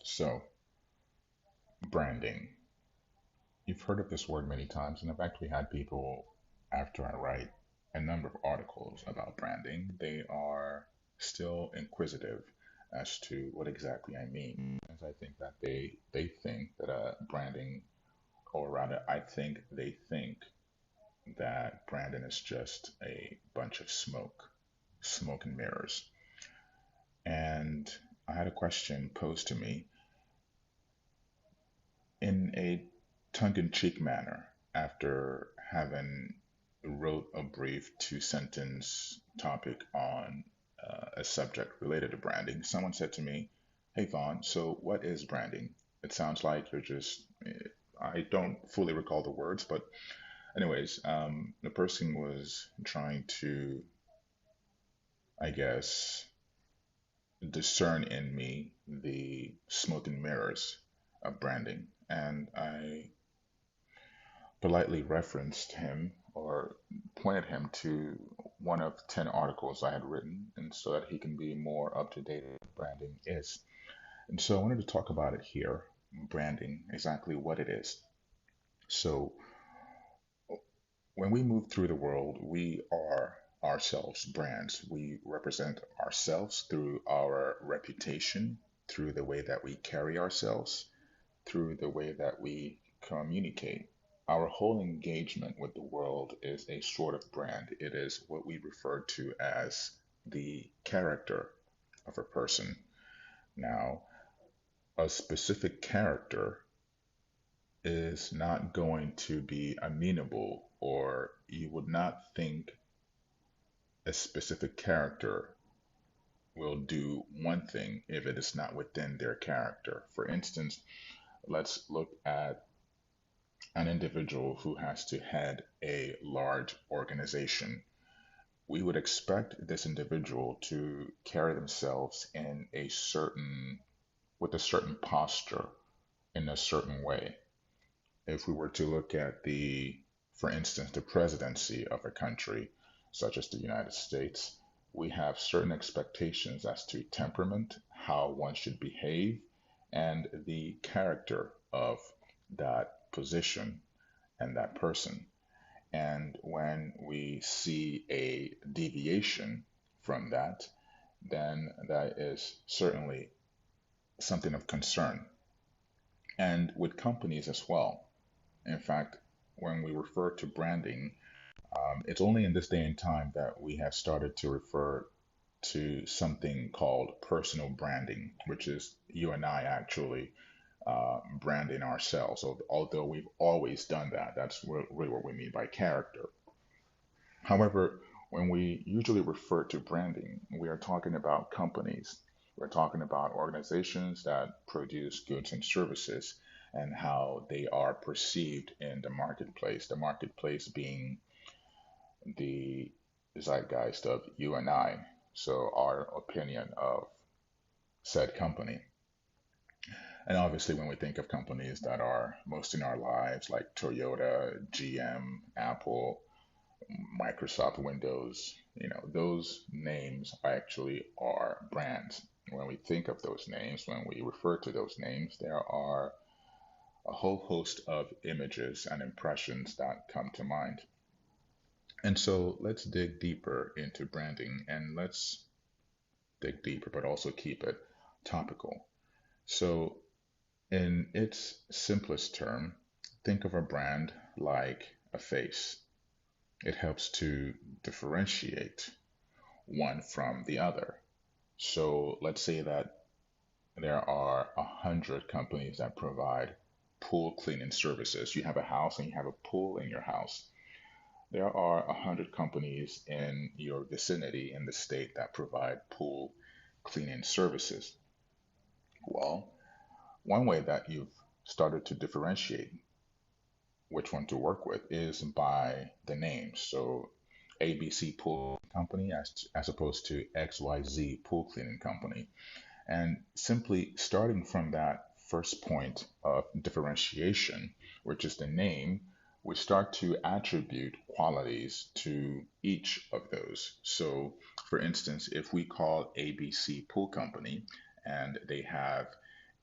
So, branding. You've heard of this word many times, and I've actually had people, after I write a number of articles about branding, they are still inquisitive as to what exactly I mean. As I think that they think that branding, or rather, I think they think that branding is just a bunch of smoke and mirrors. And I had a question posed to me in a tongue-in-cheek manner after having wrote a brief two-sentence topic on a subject related to branding. Someone said to me, "Hey Vaughn, so what is branding? It sounds like you're just." I don't fully recall the words, but anyways, the person was trying to, I guess, discern in me the smoke and mirrors of branding, and I politely referenced him or pointed him to one of 10 articles I had written, and so that he can be more up to date with what branding is. And so I wanted to talk about it here, branding, exactly what it is. So when we move through the world, we are ourselves brands. We represent ourselves through our reputation, through the way that we carry ourselves, through the way that we communicate. Our whole engagement with the world is a sort of brand. It is what we refer to as the character of a person. Now, a specific character is not going to be amenable, or you would not think a specific character will do one thing if it is not within their character. For instance, let's look at an individual who has to head a large organization. We would expect this individual to carry themselves in a certain, with a certain posture, in a certain way. If we were to look at for instance, the presidency of a country, such as the United States, we have certain expectations as to temperament, how one should behave, and the character of that position and that person. And when we see a deviation from that, then that is certainly something of concern. And with companies as well. In fact, when we refer to branding, it's only in this day and time that we have started to refer to something called personal branding, which is you and I actually branding ourselves. So, although we've always done that, that's really what we mean by character. However, when we usually refer to branding, we are talking about companies. We're talking about organizations that produce goods and services and how they are perceived in the marketplace. The marketplace being the zeitgeist of you and I. So, our opinion of said company. And obviously, when we think of companies that are most in our lives, like Toyota, GM, Apple, Microsoft Windows, those names actually are brands. When we think of those names, when we refer to those names, there are a whole host of images and impressions that come to mind. And so let's dig deeper into branding, and let's dig deeper, but also keep it topical. So, in its simplest term, think of a brand like a face. It helps to differentiate one from the other. So let's say that there are 100 companies that provide pool cleaning services. You have a house and you have a pool in your house. There are 100 companies in your vicinity in the state that provide pool cleaning services. Well, one way that you've started to differentiate which one to work with is by the name. So ABC Pool Company as opposed to XYZ Pool Cleaning Company. And simply starting from that first point of differentiation, which is the name, we start to attribute qualities to each of those. So, for instance, if we call ABC Pool Company and they have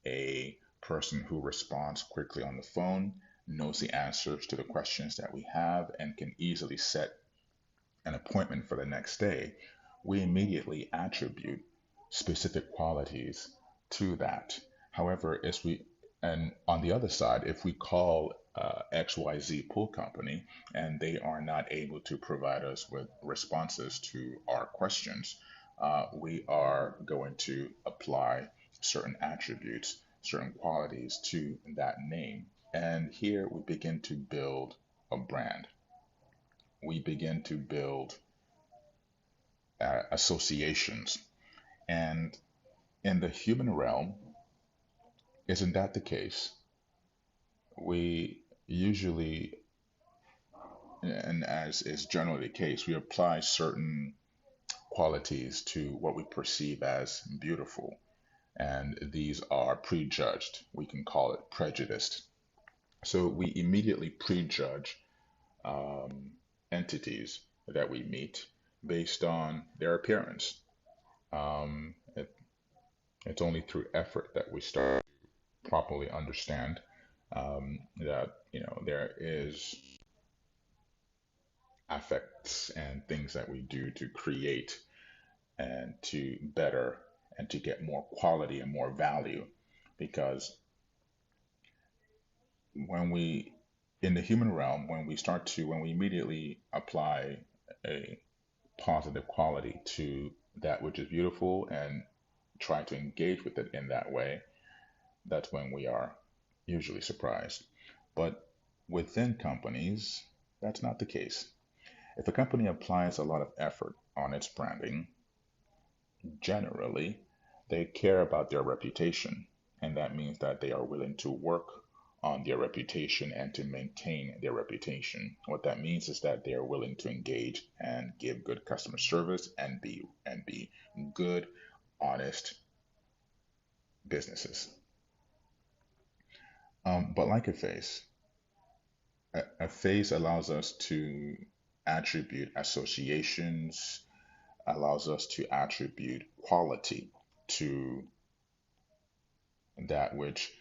a person who responds quickly on the phone, knows the answers to the questions that we have, and can easily set an appointment for the next day, we immediately attribute specific qualities to that. However, as we and on the other side, if we call XYZ pool company and they are not able to provide us with responses to our questions, we are going to apply certain attributes, certain qualities to that name. And here we begin to build a brand. We begin to build associations. And in the human realm, isn't that the case? We usually, and as is generally the case, we apply certain qualities to what we perceive as beautiful. And these are prejudged. We can call it prejudiced. So we immediately prejudge um, entities that we meet based on their appearance. It, it's only through effort that we start to properly understand that there is affects and things that we do to create and to better and to get more quality and more value. Because when we in the human realm, when we immediately apply a positive quality to that which is beautiful and try to engage with it in that way, that's when we are usually surprised. But within companies, that's not the case. If a company applies a lot of effort on its branding, generally, they care about their reputation. And that means that they are willing to work on their reputation and to maintain their reputation. What that means is that they are willing to engage and give good customer service and be good, honest businesses. But like a face allows us to attribute associations, allows us to attribute quality to that which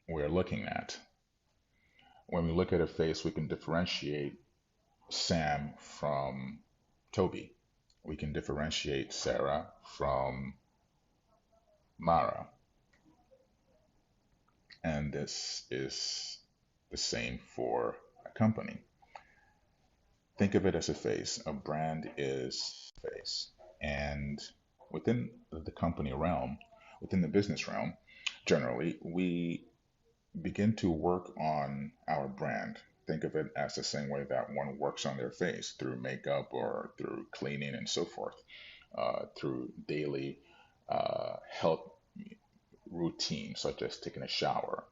we're looking at. When we look at a face, we can differentiate Sam from Toby. We can differentiate Sarah from Mara. And this is the same for a company. Think of it as a face. A brand is a face. And within the company realm, within the business realm, generally, we begin to work on our brand. Think of it as the same way that one works on their face through makeup or through cleaning and so forth, through daily health routine, such as taking a shower.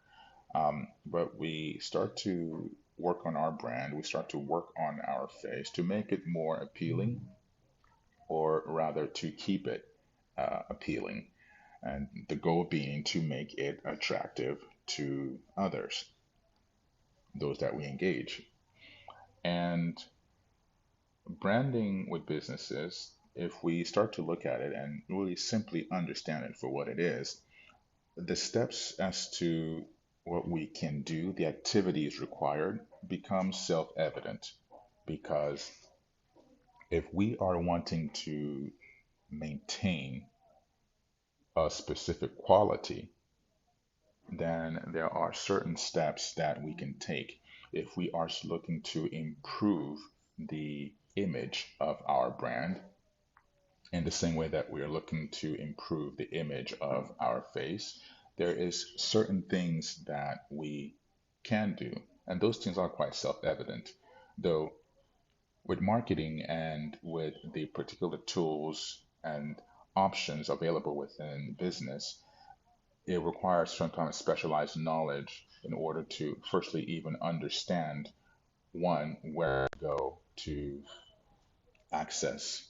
But we start to work on our brand, we start to work on our face to make it more appealing, or rather to keep it appealing. And the goal being to make it attractive to others, those that we engage. And branding with businesses, if we start to look at it and really simply understand it for what it is, the steps as to what we can do, the activities required, become self evident. Because if we are wanting to maintain a specific quality, then there are certain steps that we can take. If we are looking to improve the image of our brand, in the same way that we are looking to improve the image of our face, there is certain things that we can do. And those things are quite self-evident. Though with marketing and with the particular tools and options available within business, it requires some kind of specialized knowledge in order to firstly even understand one, where to go to access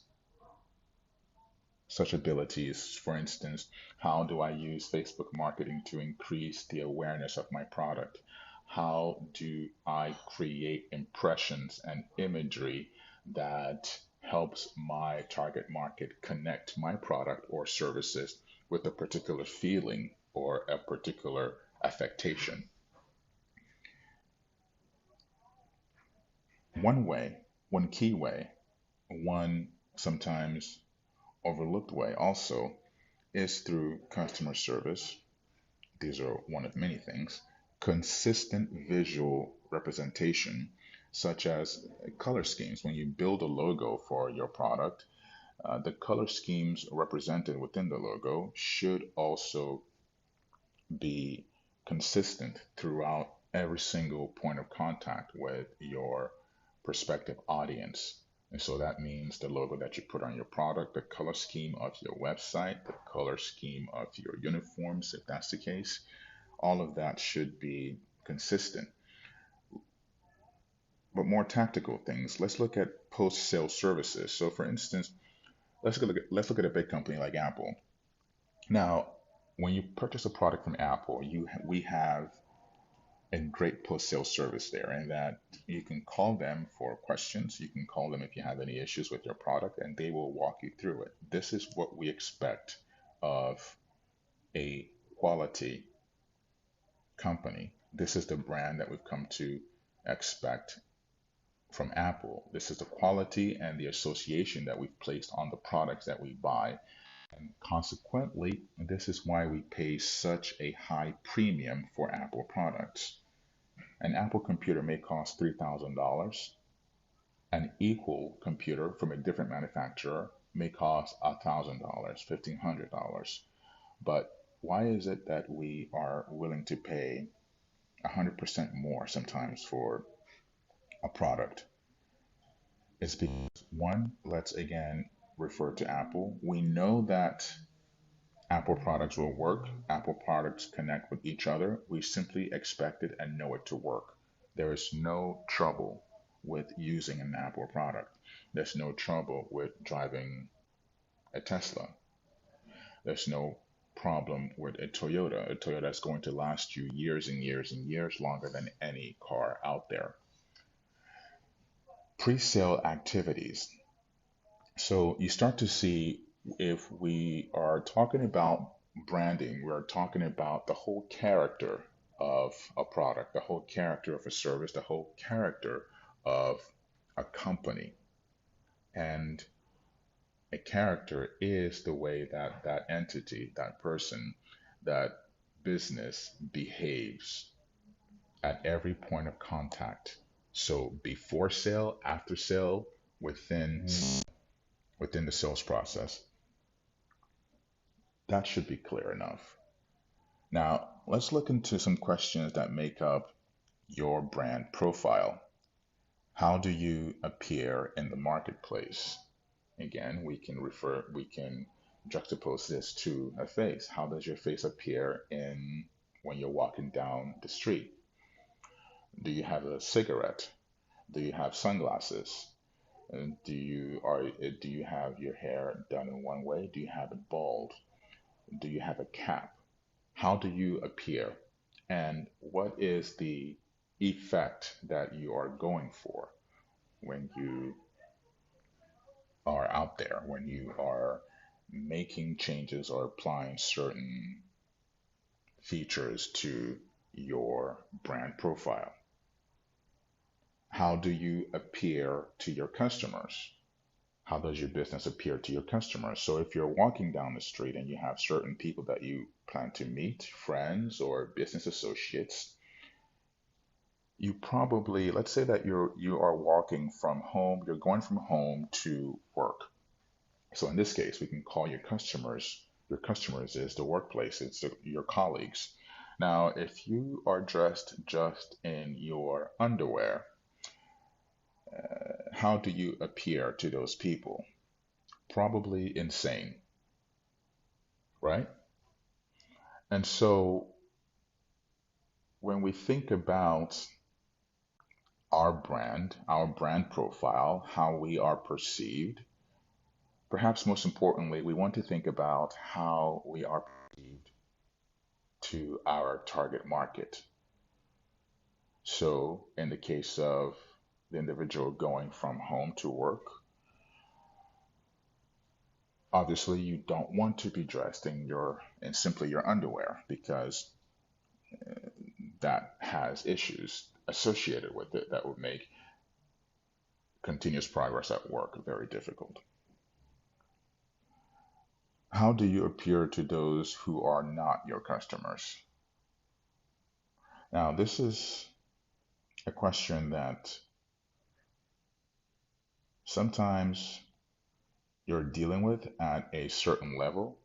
such abilities. For instance, how do I use Facebook marketing to increase the awareness of my product? How do I create impressions and imagery that helps my target market connect my product or services with a particular feeling? or a particular affectation. One way, one key way, one sometimes overlooked way also is through customer service. These are one of many things. Consistent visual representation, such as color schemes. When you build a logo for your product, the color schemes represented within the logo should also be consistent throughout every single point of contact with your prospective audience. And so that means the logo that you put on your product, the color scheme of your website, the color scheme of your uniforms, if that's the case, all of that should be consistent. But more tactical things, let's look at post-sale services. So for instance, let's look at a big company like Apple. Now, when you purchase a product from Apple, we have a great post-sale service there, and that you can call them for questions. You can call them if you have any issues with your product, and they will walk you through it. This is what we expect of a quality company. This is the brand that we've come to expect from Apple. This is the quality and the association that we've placed on the products that we buy. And consequently, this is why we pay such a high premium for Apple products. An Apple computer may cost $3,000. An equal computer from a different manufacturer may cost $1,000, $1,500. But why is it that we are willing to pay 100% more sometimes for a product? It's because, one, let's again refer to Apple. We know that Apple products will work. Apple products connect with each other. We simply expect it and know it to work. There is no trouble with using an Apple product. There's no trouble with driving a Tesla. There's no problem with a Toyota. A Toyota is going to last you years and years and years longer than any car out there. Pre-sale activities. So you start to see, if we are talking about branding, we're talking about the whole character of a product, the whole character of a service, the whole character of a company. And a character is the way that that entity, that person, that business behaves at every point of contact. So before sale, after sale, within the sales process. That should be clear enough. Now, let's look into some questions that make up your brand profile. How do you appear in the marketplace? Again, we can juxtapose this to a face. How does your face appear in when you're walking down the street? Do you have a cigarette? Do you have sunglasses? Do you have your hair done in one way? Do you have it bald? Do you have a cap? How do you appear? And what is the effect that you are going for when you are out there, when you are making changes or applying certain features to your brand profile? How do you appear to your customers? How does your business appear to your customers? So if you're walking down the street and you have certain people that you plan to meet, friends or business associates, you probably, let's say that you are walking from home, you're going from home to work. So in this case, we can call your customers is the workplace, your colleagues. Now, if you are dressed just in your underwear, how do you appear to those people? Probably insane, right? And so when we think about our brand profile, how we are perceived, perhaps most importantly, we want to think about how we are perceived to our target market. So, in the case of the individual going from home to work, Obviously, you don't want to be dressed in simply your underwear because that has issues associated with it that would make continuous progress at work very difficult. How do you appear to those who are not your customers? Now, this is a question that sometimes you're dealing with at a certain level,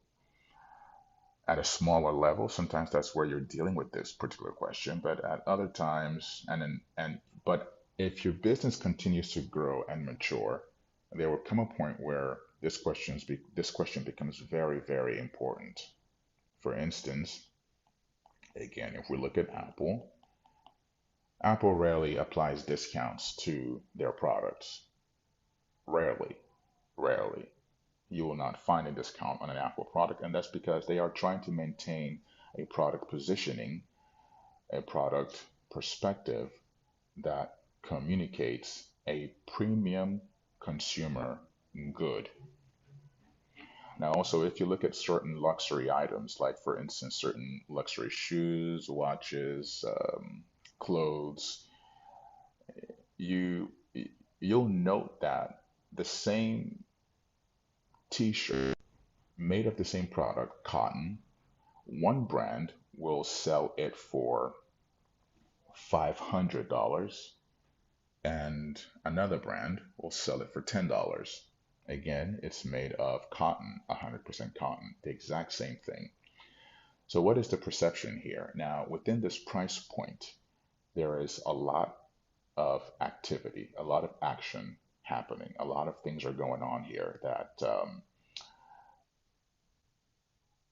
at a smaller level. Sometimes that's where you're dealing with this particular question, but at other times, but if your business continues to grow and mature, there will come a point where this question becomes very, very important. For instance, again, if we look at Apple, Apple rarely applies discounts to their products. Rarely, rarely. You will not find a discount on an Apple product, and that's because they are trying to maintain a product positioning, a product perspective that communicates a premium consumer good. Now, also, if you look at certain luxury items, like for instance, certain luxury shoes, watches, clothes, you you'll note that the same T-shirt made of the same product, cotton, one brand will sell it for $500 and another brand will sell it for $10. Again, it's made of cotton, 100% cotton, the exact same thing. So, what is the perception here? Now, within this price point, there is a lot of activity, a lot of action happening, a lot of things are going on here that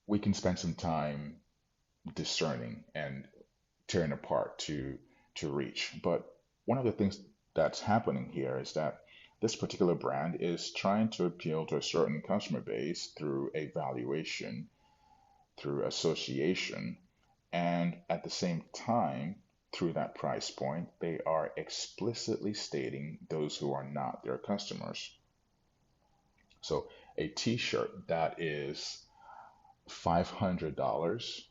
we can spend some time discerning and tearing apart to reach. But one of the things that's happening here is that this particular brand is trying to appeal to a certain customer base through a valuation, through association, and at the same time, through that price point, they are explicitly stating those who are not their customers. So a t-shirt that is $500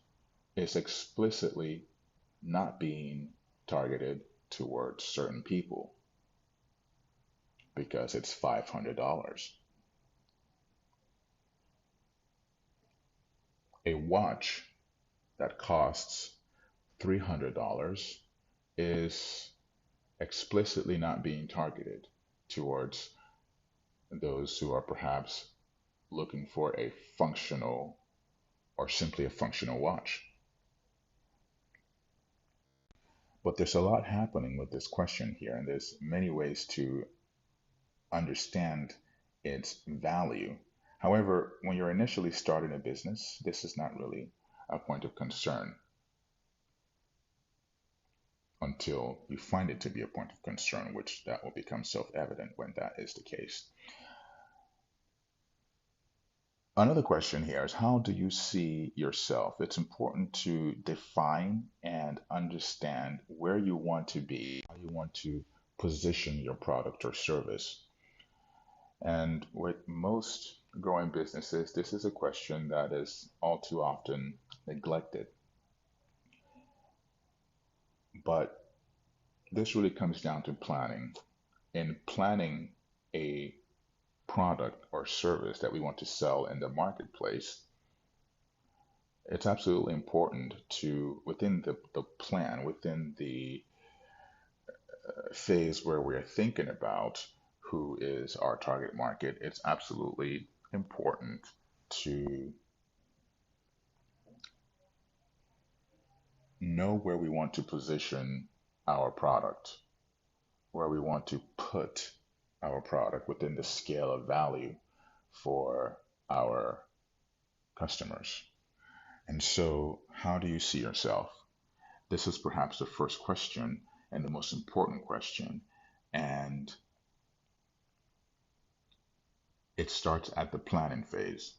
is explicitly not being targeted towards certain people because it's $500. A watch that costs $300 is explicitly not being targeted towards those who are perhaps looking for a functional or simply a functional watch. But there's a lot happening with this question here, and there's many ways to understand its value. However, when you're initially starting a business, this is not really a point of concern until you find it to be a point of concern, which that will become self-evident when that is the case. Another question here is, how do you see yourself? It's important to define and understand where you want to be, how you want to position your product or service. And with most growing businesses, this is a question that is all too often neglected. But this really comes down to planning. In planning a product or service that we want to sell in the marketplace, it's absolutely important to, within the plan, within the phase where we're thinking about who is our target market, it's absolutely important to know where we want to position our product, where we want to put our product within the scale of value for our customers. And so, how do you see yourself? This is perhaps the first question and the most important question. And it starts at the planning phase.